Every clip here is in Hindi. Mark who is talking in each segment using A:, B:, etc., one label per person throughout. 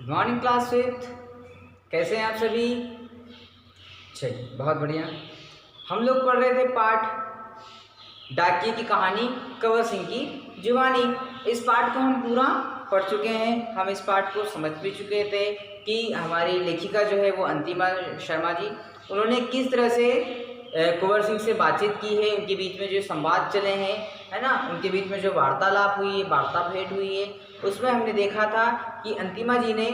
A: Morning class with. कैसे हैं आप सभी? चलिए बहुत बढ़िया। हम लोग पढ़ रहे थे पाठ डाकिये की कहानी कंवर सिंह की जुबानी। इस पाठ को हम पूरा पढ़ चुके हैं। हम इस पाठ को समझ भी चुके थे कि हमारी लेखिका जो है वो अंतिमा शर्मा जी, उन्होंने किस तरह से कंवर सिंह से बातचीत की है। उनके बीच में जो संवाद चले हैं, है ना, उनके बीच में जो वार्तालाप हुई है, वार्ता भेंट हुई है, उसमें हमने देखा था कि अंतिमा जी ने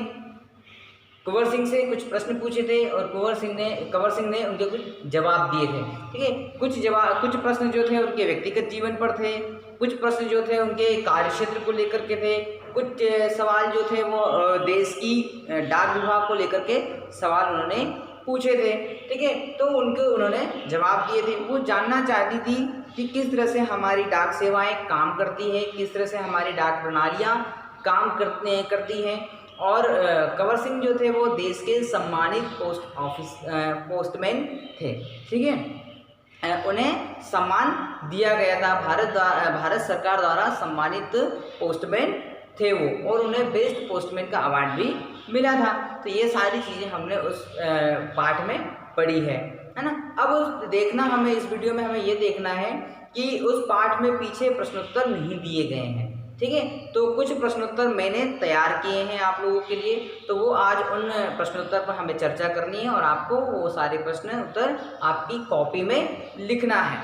A: कंवर सिंह से कुछ प्रश्न पूछे थे और कंवर सिंह ने उनके कुछ जवाब दिए थे। ठीक है, कुछ प्रश्न जो थे उनके व्यक्तिगत जीवन पर थे, कुछ प्रश्न जो थे उनके कार्य क्षेत्र को लेकर के थे, कुछ सवाल जो थे वो देश की डाक विभाग को लेकर के सवाल उन्होंने पूछे थे। ठीक है, तो उन्होंने जवाब दिए थे। वो जानना चाहती थी कि किस तरह से हमारी डाक सेवाएं काम करती है, किस तरह से हमारी डाक प्रणालियाँ काम करती हैं। और कंवर सिंह जो थे वो देश के सम्मानित पोस्टमैन थे। ठीक है, उन्हें सम्मान दिया गया था, भारत सरकार द्वारा सम्मानित पोस्टमैन थे वो, और उन्हें बेस्ट पोस्टमैन का अवार्ड भी मिला था। तो ये सारी चीज़ें हमने उस पाठ में पढ़ी है ना। अब देखना हमें इस वीडियो में हमें ये देखना है कि उस पाठ में पीछे प्रश्नोत्तर नहीं दिए गए हैं। ठीक है, तो कुछ प्रश्नोत्तर मैंने तैयार किए हैं आप लोगों के लिए, तो वो आज उन प्रश्नोत्तर पर हमें चर्चा करनी है और आपको वो सारे प्रश्न उत्तर आपकी कॉपी में लिखना है।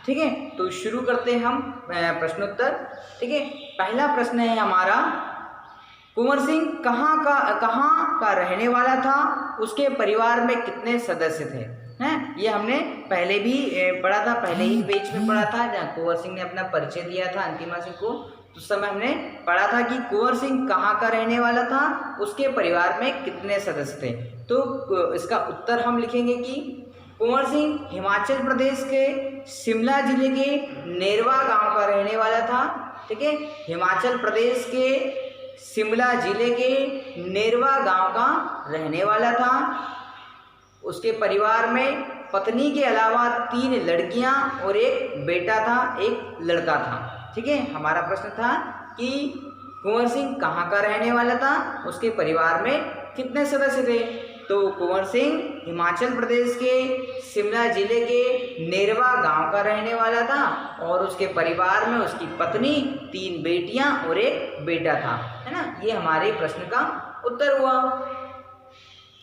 A: ठीक है, तो शुरू करते हैं हम प्रश्नोत्तर। ठीक है, पहला प्रश्न है हमारा, कंवर सिंह कहाँ का रहने वाला था, उसके परिवार में कितने सदस्य थे? हैं, ये हमने पहले भी पढ़ा था, पहले ही पेज में पढ़ा था जहाँ कंवर सिंह ने अपना परिचय दिया था अंतिमा सिंह को। उस समय हमने पढ़ा था कि कंवर सिंह कहाँ का रहने वाला था, उसके परिवार में कितने सदस्य थे। तो इसका उत्तर हम लिखेंगे कि कंवर सिंह हिमाचल प्रदेश के शिमला जिले के नेरवा गांव का रहने वाला था। ठीक है, हिमाचल प्रदेश के शिमला जिले के नेरवा गांव का रहने वाला था। उसके परिवार में पत्नी के अलावा 3 लड़कियां और एक बेटा था, एक लड़का था। ठीक है, हमारा प्रश्न था कि कंवर सिंह कहाँ का रहने वाला था, उसके परिवार में कितने सदस्य थे। तो कंवर सिंह हिमाचल प्रदेश के शिमला जिले के नेरवा गांव का रहने वाला था और उसके परिवार में उसकी पत्नी, 3 बेटियां और एक बेटा था, है ना। ये हमारे प्रश्न का उत्तर हुआ।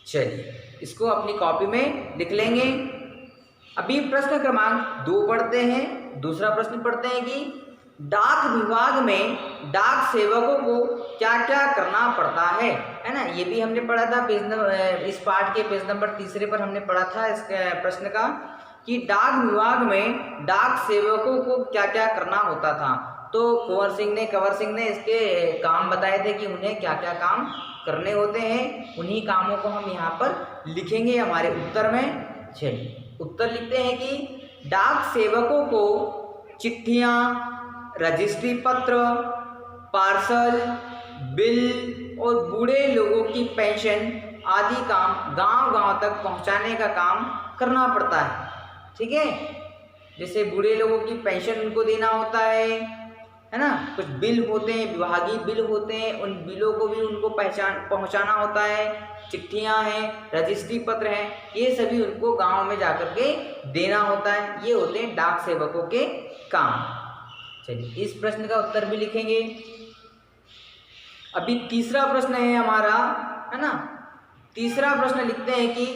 A: चलिए इसको अपनी कॉपी में लिख लेंगे। अभी प्रश्न क्रमांक 2 पढ़ते हैं। दूसरा प्रश्न पढ़ते हैं कि डाक विभाग में डाक सेवकों को क्या क्या करना पड़ता है ना। ये भी हमने पढ़ा था इस पाठ के पेज नंबर 3 पर हमने पढ़ा था इस प्रश्न का कि डाक विभाग में डाक सेवकों को क्या क्या करना होता था। तो कंवर सिंह ने इसके काम बताए थे कि उन्हें क्या क्या काम करने होते हैं। उन्हीं कामों को हम यहाँ पर लिखेंगे हमारे उत्तर में। चलिए उत्तर लिखते हैं कि डाक सेवकों को चिट्ठियाँ, रजिस्ट्री पत्र, पार्सल, बिल और बूढ़े लोगों की पेंशन आदि काम गांव-गांव तक पहुंचाने का काम करना पड़ता है। ठीक है, जैसे बूढ़े लोगों की पेंशन उनको देना होता है ना। कुछ बिल होते हैं, विभागीय बिल होते हैं, उन बिलों को भी उनको पहुंचाना होता है। चिट्ठियां हैं, रजिस्ट्री पत्र हैं, ये सभी उनको गांव में जाकर के देना होता है। ये होते हैं डाक सेवकों के काम। चलिए इस प्रश्न का उत्तर भी लिखेंगे। अभी तीसरा प्रश्न है हमारा, है ना। तीसरा प्रश्न लिखते हैं कि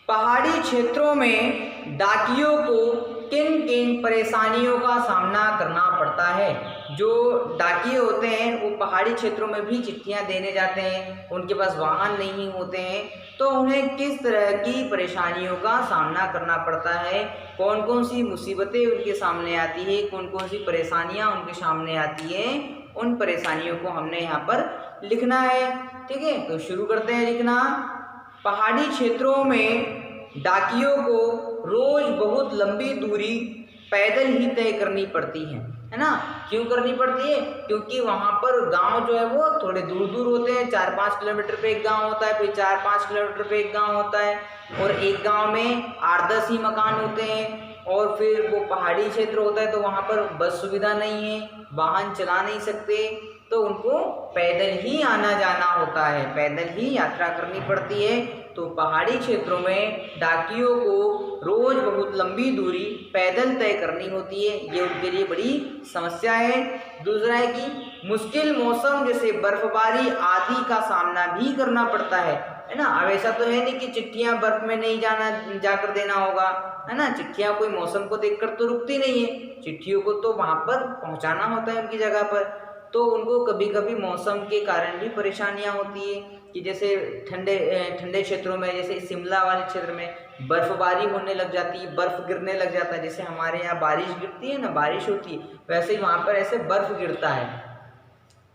A: पहाड़ी क्षेत्रों में डाकियों को किन किन परेशानियों का सामना करना पड़ता है। जो डाकिये होते हैं वो पहाड़ी क्षेत्रों में भी चिट्ठियां देने जाते हैं, उनके पास वाहन नहीं होते हैं, तो उन्हें किस तरह की परेशानियों का सामना करना पड़ता है, कौन कौन सी मुसीबतें उनके सामने आती है, कौन कौन सी परेशानियां उनके सामने आती हैं, उन परेशानियों को हमने यहाँ पर लिखना है। ठीक है, तो शुरू करते हैं लिखना। पहाड़ी क्षेत्रों में डाकियों को रोज बहुत लंबी दूरी पैदल ही तय करनी पड़ती है ना। क्यों करनी पड़ती है? क्योंकि वहाँ पर गांव जो है वो थोड़े दूर दूर होते हैं। 4-5 किलोमीटर पे एक गांव होता है, फिर 4-5 किलोमीटर पे एक गांव होता है, और एक गांव में 8-10 ही मकान होते हैं, और फिर वो पहाड़ी क्षेत्र होता है तो वहाँ पर बस सुविधा नहीं है, वाहन चला नहीं सकते, तो तो उनको पैदल ही आना जाना होता है, पैदल ही यात्रा करनी पड़ती है। तो पहाड़ी क्षेत्रों में डाकियों को रोज बहुत लंबी दूरी पैदल तय करनी होती है, ये उनके लिए बड़ी समस्या है। दूसरा है कि मुश्किल मौसम जैसे बर्फबारी आदि का सामना भी करना पड़ता है ना। अब ऐसा तो है नहीं कि चिट्ठियां बर्फ में नहीं जाकर देना होगा, है ना। चिट्ठियां कोई मौसम को देखकर तो रुकती नहीं है, चिट्ठियों को तो वहां पर पहुंचाना होता है उनकी जगह पर। तो उनको कभी कभी मौसम के कारण भी परेशानियां होती है कि जैसे ठंडे क्षेत्रों में, जैसे शिमला वाले क्षेत्र में बर्फबारी होने लग जाती है, बर्फ गिरने लग जाता है। जैसे हमारे यहाँ बारिश गिरती है ना, बारिश होती है, वैसे ही वहाँ पर ऐसे बर्फ गिरता है।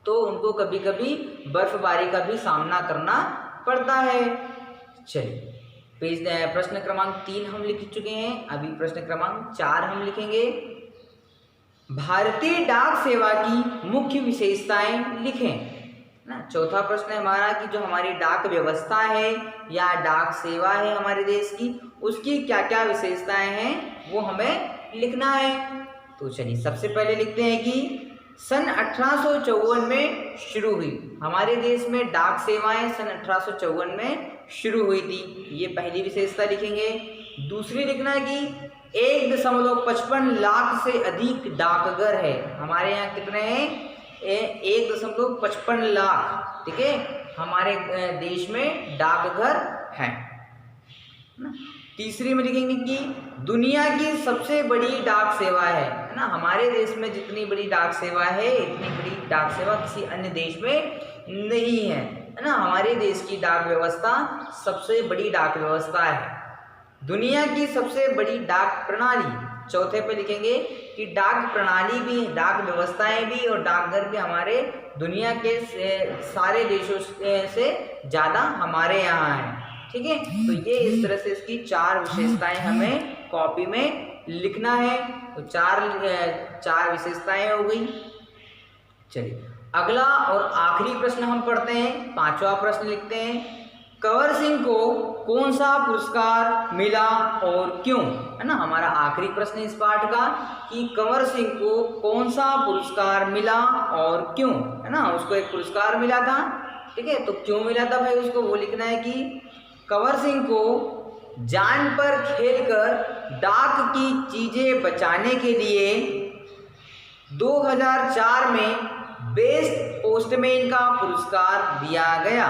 A: तो उनको कभी कभी बर्फबारी का भी सामना करना पड़ता है। चलिए प्रश्न क्रमांक 3 हम लिख चुके हैं, अभी प्रश्न क्रमांक 4 हम लिखेंगे। भारतीय डाक सेवा की मुख्य विशेषताएं लिखें ना। चौथा प्रश्न है हमारा कि जो हमारी डाक व्यवस्था है या डाक सेवा है हमारे देश की, उसकी क्या क्या विशेषताएं हैं वो हमें लिखना है। तो चलिए सबसे पहले लिखते हैं कि सन 1854 में शुरू हुई, हमारे देश में डाक सेवाएं सन 1854 में शुरू हुई थी, ये पहली विशेषता लिखेंगे। दूसरी लिखना है कि 1.55 लाख से अधिक डाकघर है, हमारे यहाँ कितने हैं 1.55 लाख, ठीक है, हमारे देश में डाकघर हैं। तीसरी में लिखेंगे कि दुनिया की सबसे बड़ी डाक सेवा है ना। हमारे देश में जितनी बड़ी डाक सेवा है इतनी बड़ी डाक सेवा किसी अन्य देश में नहीं है ना। हमारे देश की डाक व्यवस्था सबसे बड़ी डाक व्यवस्था है। दुनिया की सबसे बड़ी डाक प्रणाली, चौथे पे लिखेंगे कि डाक प्रणाली भी, डाक व्यवस्थाएं भी और डाकघर भी हमारे दुनिया के सारे देशों से ज़्यादा हमारे यहाँ है, ठीक है। तो ये इस तरह से इसकी 4 विशेषताएं हमें कॉपी में लिखना है। तो 4 विशेषताएं हो गई। चलिए अगला और आखिरी प्रश्न हम पढ़ते हैं, 5वां प्रश्न लिखते हैं। कंवर सिंह को कौन सा पुरस्कार मिला और क्यों, है ना। हमारा आखिरी प्रश्न इस पाठ का कि कंवर सिंह को कौन सा पुरस्कार मिला और क्यों, है ना। उसको एक पुरस्कार मिला था, ठीक है, तो क्यों मिला था भाई उसको वो लिखना है कि कंवर सिंह को जान पर खेलकर डाक की चीजें बचाने के लिए 2004 में बेस्ट पोस्टमैन का पुरस्कार दिया गया,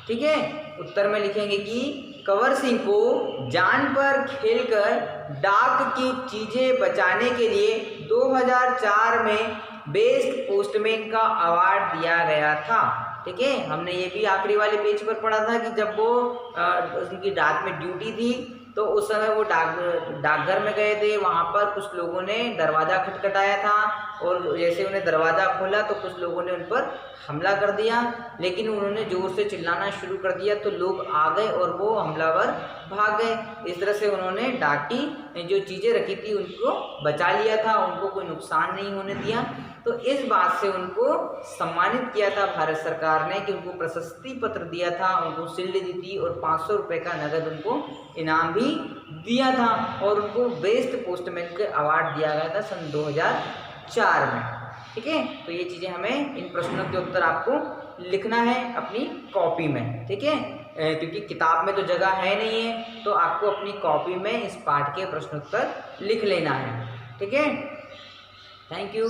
A: ठीक है। उत्तर में लिखेंगे कि कंवर सिंह को जान पर खेलकर डाक की चीजें बचाने के लिए 2004 में बेस्ट पोस्टमैन का अवार्ड दिया गया था, ठीक है। हमने ये भी आखिरी वाले पेज पर पढ़ा था कि जब वो उनकी रात में ड्यूटी थी तो उस समय वो डाकघर में गए थे, वहाँ पर कुछ लोगों ने दरवाज़ा खटखटाया था और जैसे उन्हें दरवाज़ा खोला तो कुछ लोगों ने उन पर हमला कर दिया, लेकिन उन्होंने ज़ोर से चिल्लाना शुरू कर दिया तो लोग आ गए और वो हमलावर भाग गए। इस तरह से उन्होंने डाक की जो चीज़ें रखी थी उनको बचा लिया था, उनको कोई नुकसान नहीं होने दिया। तो इस बात से उनको सम्मानित किया था भारत सरकार ने कि उनको प्रशस्ति पत्र दिया था, उनको शील्ड दी थी और 500 रुपये का नगद उनको इनाम भी दिया था और उनको बेस्ट पोस्टमैन के अवार्ड दिया गया था सन 2004 में, ठीक है। तो ये चीज़ें हमें इन प्रश्नों के उत्तर आपको लिखना है अपनी कॉपी में, ठीक है, क्योंकि किताब में तो जगह है नहीं है, तो आपको अपनी कॉपी में इस पाठ के प्रश्नोत्तर लिख लेना है, ठीक है। Thank you.